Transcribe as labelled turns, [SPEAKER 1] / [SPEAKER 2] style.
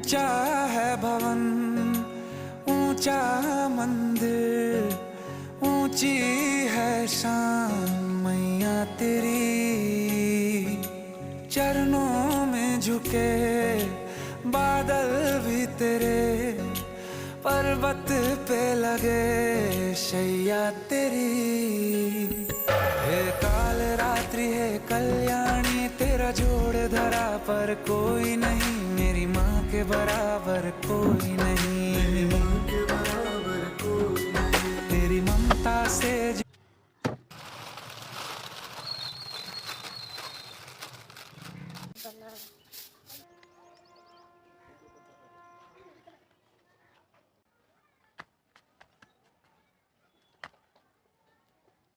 [SPEAKER 1] ऊंचा है भवन, ऊंचा मंदिर, ऊंची है शान मैया तेरी। चरणों में झुके बादल भी तेरे, पर्वत पे लगे शैया तेरी। हे काल रात्रि है कल्याणी, तेरा जोड़ धरा पर कोई नहीं, मेरी माँ के बराबर कोई नहीं।